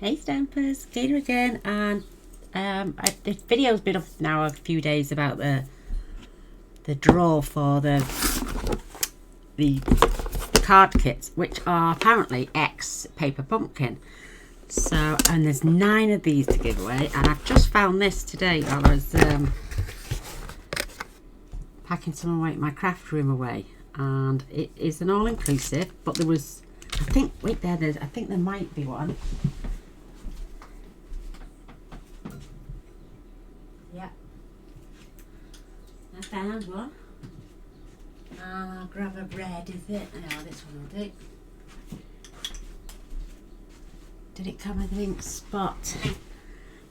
Hey Stampers, Gaynor again, and this video's been up now a few days about the draw for the card kits, which are apparently X paper pumpkin. So, and there's 9 of these to give away, and I've just found this today while I was packing some of my craft room away, and it is an all-inclusive, but there was, I think, wait there, I think there might be one. Yeah, I found one. I'll grab a red, is it? No, this one will do. Did it come with an ink spot?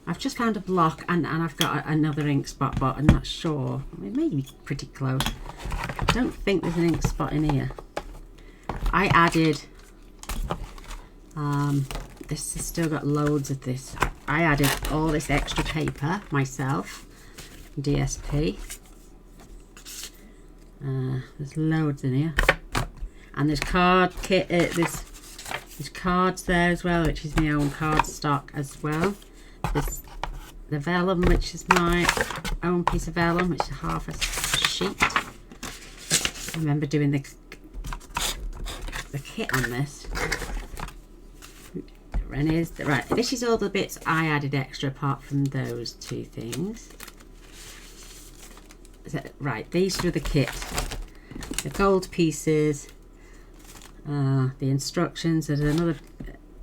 I've just found a block and I've got another ink spot, but I'm not sure. It may be pretty close. I don't think there's an ink spot in here. I added, this has still got loads of this. I added all this extra paper myself, DSP. There's loads in here. And there's card kit, there's cards there as well, which is my own card stock as well. There's the vellum, which is my own piece of vellum, which is half a sheet. I remember doing the kit on this. And right, this is all the bits I added extra apart from those 2 things. Right, these are the kit. The gold pieces, the instructions. There's another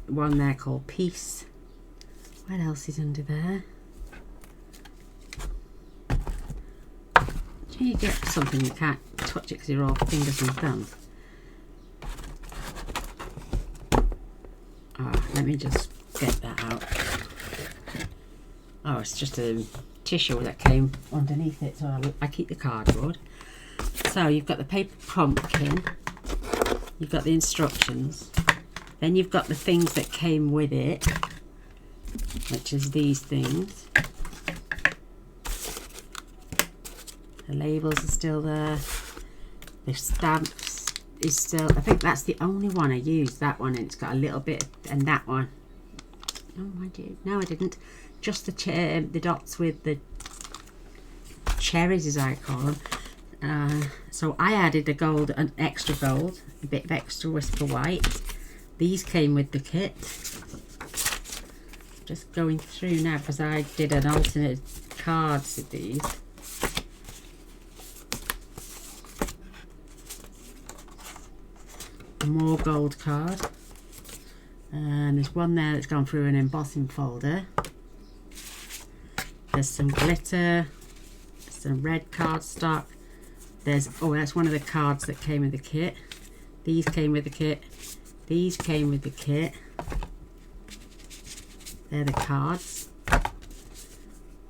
one there called Peace. What else is under there? You get something you can't touch it because you're all fingers and thumbs. Let me just get that out. Oh, it's just a tissue that came underneath it, so I keep the cardboard. So you've got the paper pumpkin, you've got the instructions, then you've got the things that came with it, which is these things. The labels are still there. The stamps is still, I think that's the only one I used, that one, and it's got a little bit, and that one. Oh, I did. No, I didn't. Just the dots with the cherries, as I call them. So I added the gold, an extra gold, a bit of extra whisper white. These came with the kit. Just going through now because I did an alternate cards with these. More gold card. And there's one there that's gone through an embossing folder. There's some glitter, some red cardstock. There's, oh, that's one of the cards that came with the kit. These came with the kit. These came with the kit. They're the cards.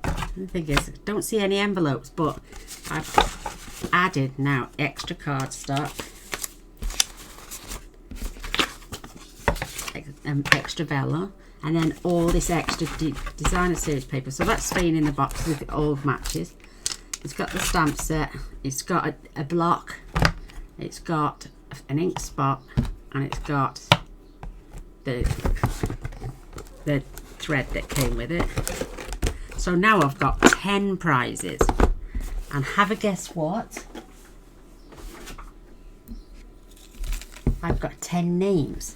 The thing is, I don't see any envelopes, but I've added now extra cardstock. Extra vellum, and then all this extra designer series paper. So that's staying in the box with all matches. It's got the stamp set, it's got a block, it's got an ink spot, and it's got the thread that came with it. So now I've got 10 prizes, and have a guess what? I've got 10 names.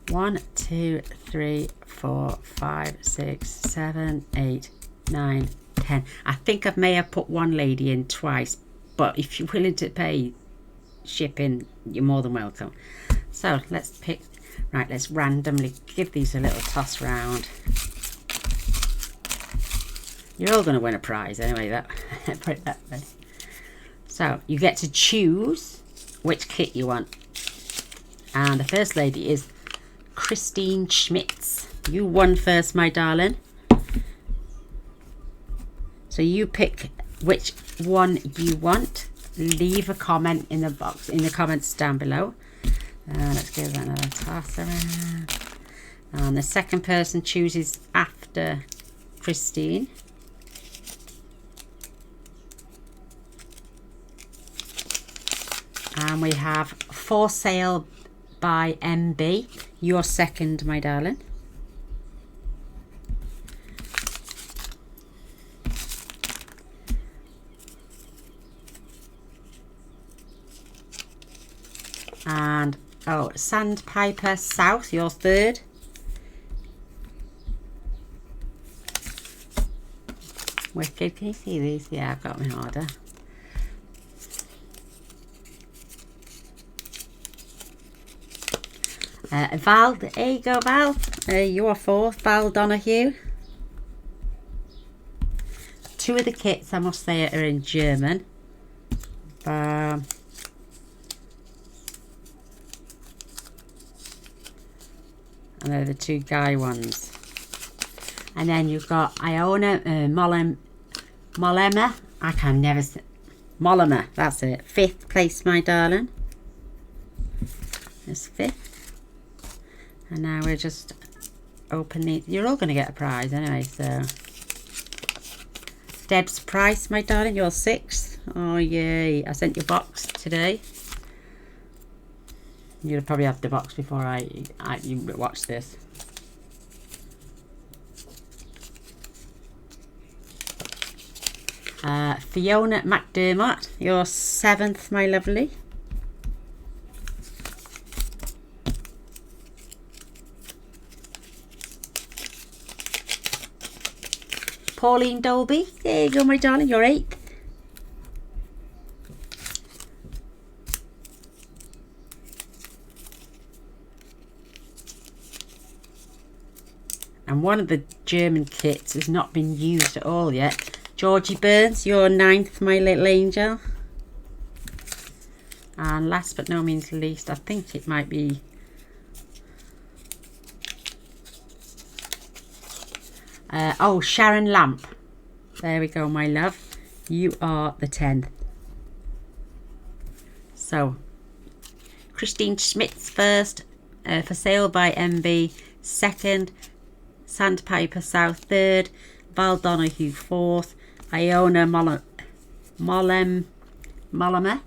1, 2, 3, 4, 5, 6, 7, 8, 9, 10. I think I may have put one lady in twice, but if you're willing to pay shipping, you're more than welcome. So let's pick, right, let's randomly give these a little toss round. You're all going to win a prize anyway, that put it that way. So you get to choose which kit you want. And the first lady is Christine Schmitz. You won first, my darling. So you pick which one you want. Leave a comment in the box, in the comments down below. Let's give that another toss around. And the second person chooses after Christine. And we have For Sale by MB. You're second, my darling. Oh, Sandpiper South, your third. Wicked, can you see these? Yeah, I've got my order. Val, there you go, Val. You're fourth, Val Donahue. Two of the kits, I must say, are in German. And they're the two guy ones. And then you've got Iona Mollema. I can never say. Mollema, that's it. Fifth place, my darling. It's fifth. And now we're just opening. You're all going to get a prize anyway, so. Deb's Price, my darling, you're sixth. Oh, yay. I sent your box today. You'll probably have the box before you watch this. Fiona McDermott, you're seventh, my lovely. Pauline Dolby, there you go, my darling, you're eighth. And one of the German kits has not been used at all yet. Georgie Burns, you're ninth, my little angel. And last but no means least, I think it might be oh, Sharon Lamp. There we go, my love. You are the 10th. So, Christine Schmitz first, for sale by MB second, Sandpiper South third, Val Donahue fourth, Iona Mollema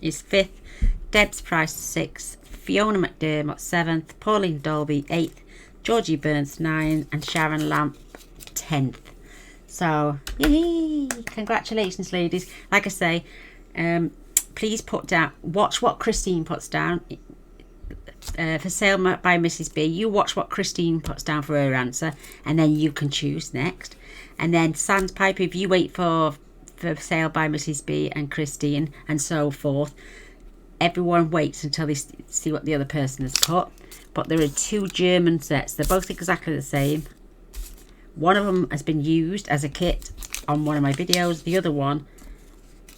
is fifth, Deb's Price sixth, Fiona McDermott seventh, Pauline Dolby eighth, Georgie Burns 9th, and Sharon Lamp 10th. So, yay! Congratulations, ladies. Like I say, please put down, watch what Christine puts down. For sale by Mrs. B, you watch what Christine puts down for her answer, and then you can choose next. And then Sandpiper, if you wait for sale by Mrs. B and Christine and so forth, everyone waits until they see what the other person has put. But there are two German sets. They're both exactly the same. One of them has been used as a kit on one of my videos. The other one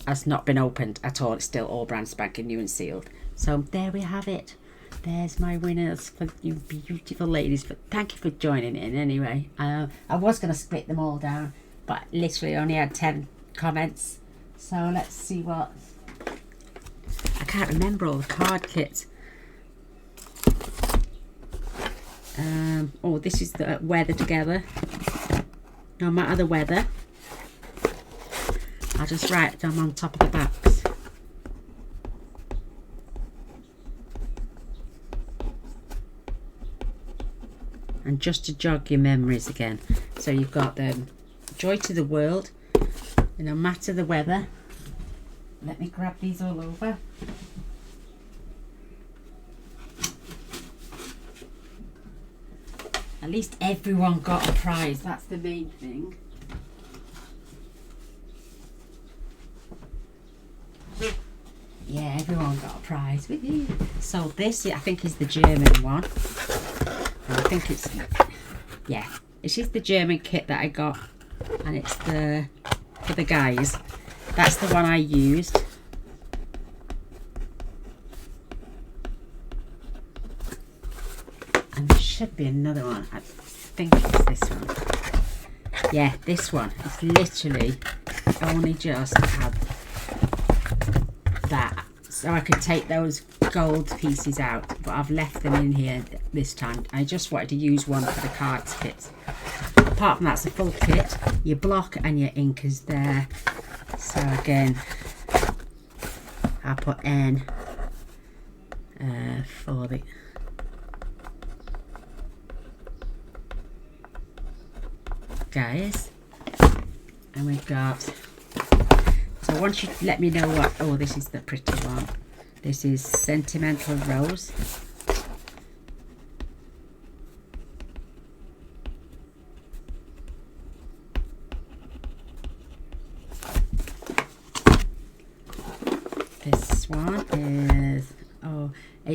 has not been opened at all. It's still all brand spanking new and sealed. So there we have it. There's my winners for you beautiful ladies. But thank you for joining in anyway. I was going to split them all down, but literally only had 10 comments. So let's see what... I can't remember all the card kits. Oh, this is the weather together. No matter the weather, I'll just write them on top of the backs. And just to jog your memories again. So you've got Joy to the World, no matter the weather. Let me grab these all over. At least everyone got a prize. That's the main thing. Yeah, everyone got a prize. So this, I think, is the German one. I think it's, yeah, this is the German kit that I got, and it's for the guys. That's the one I used. And there should be another one. I think it's this one. Yeah, this one. It's literally only just had that. So I could take those gold pieces out, but I've left them in here this time. I just wanted to use one for the cards kit. Apart from that's a full kit. Your block and your ink is there. So again, I'll put N for the guys. And we've got, so once you let me know what, oh, this is the pretty one. This is Sentimental Rose.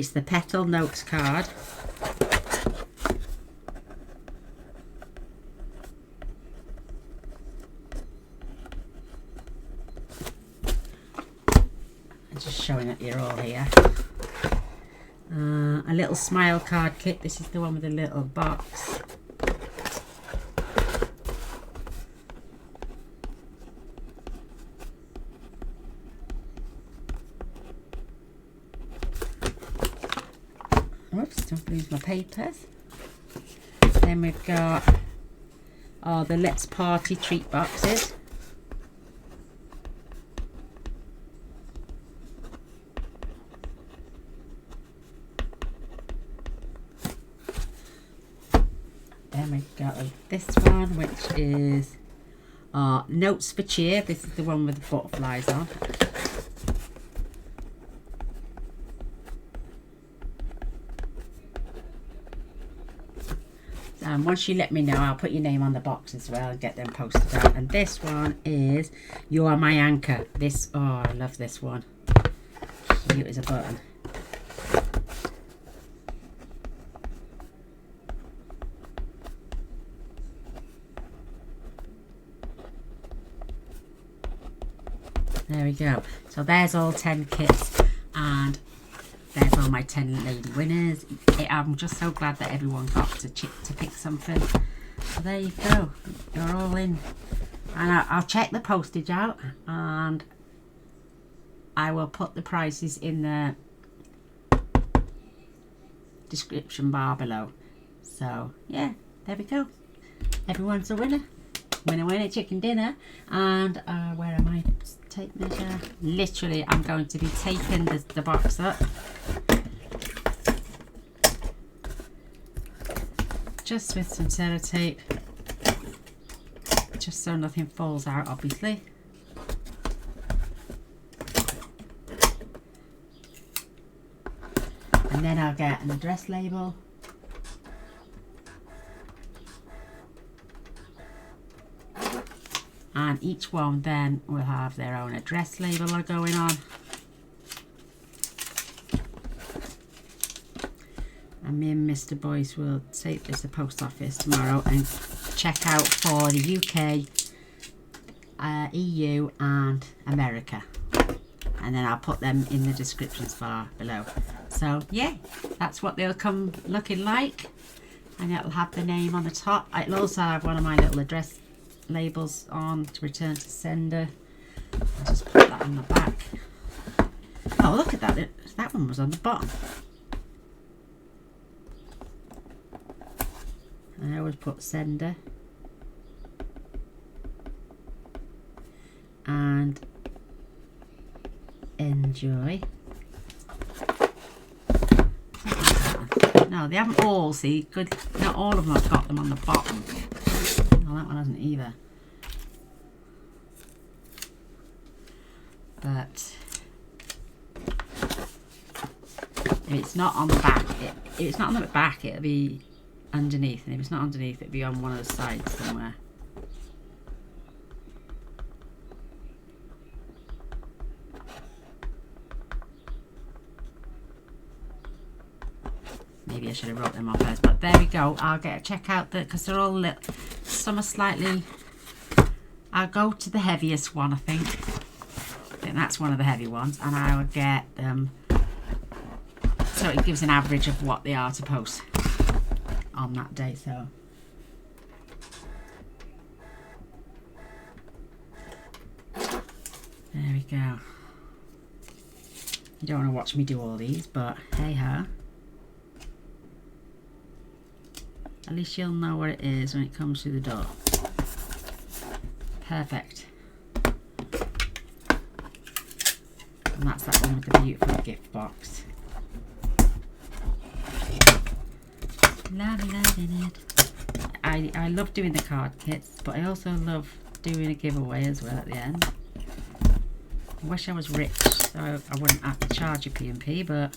It's the Petal Notes card. I'm just showing that you're all here. A little smile card kit. This is the one with the little box. Oops, don't lose my papers. Then we've got the Let's Party treat boxes. Then we've got this one, which is Notes for Cheer. This is the one with the butterflies on. Once you let me know, I'll put your name on the box as well and get them posted out. And this one is You Are My Anchor. This, oh, I love this one. Cute as a button. There we go. So there's all 10 kits, and there's all my 10 lady winners. I'm just so glad that everyone got to pick something. So there you go. You're all in. And I'll check the postage out, and I will put the prices in the description bar below. So yeah, there we go. Everyone's a winner. Winner, winner, chicken dinner. And where am I? Tape measure. Literally, I'm going to be taking the box up. Just with some sellotape. Just so nothing falls out, obviously. And then I'll get an address label. And each one then will have their own address label going on. And me and Mr. Boyce will take this to the post office tomorrow and check out for the UK, EU and America. And then I'll put them in the descriptions bar below. So yeah, that's what they'll come looking like. And it'll have the name on the top. It'll also have one of my little address labels on to return to sender. I'll just put that on the back. Oh, look at that. That one was on the bottom. I always put sender. And enjoy. No, they haven't all, see, good. Not all of them have got them on the bottom. No, that one hasn't either. But if it's not on the back, if it's not on the back, it'll be underneath, and if it's not underneath, it'll be on one of the sides somewhere. Maybe I should have wrote them on first, but there we go. I'll check out because they're all little. Some are slightly. I'll go to the heaviest one, I think. I think that's one of the heavy ones, and I will get them. So it gives an average of what they are to post on that day. So there we go. You don't want to watch me do all these, but hey ho. At least you'll know what it is when it comes through the door. Perfect. And that's that one with the beautiful gift box. Loving it. I love doing the card kits, but I also love doing a giveaway as well at the end. I wish I was rich so I wouldn't have to charge a P&P, but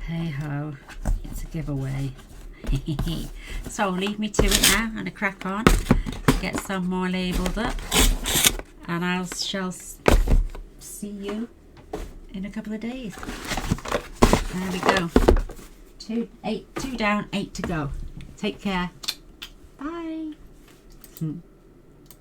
hey ho, it's a giveaway. So leave me to it now and a crack on. Get some more labelled up, and I shall see you in a couple of days. There we go. 2 down, 8 to go. Take care. Bye.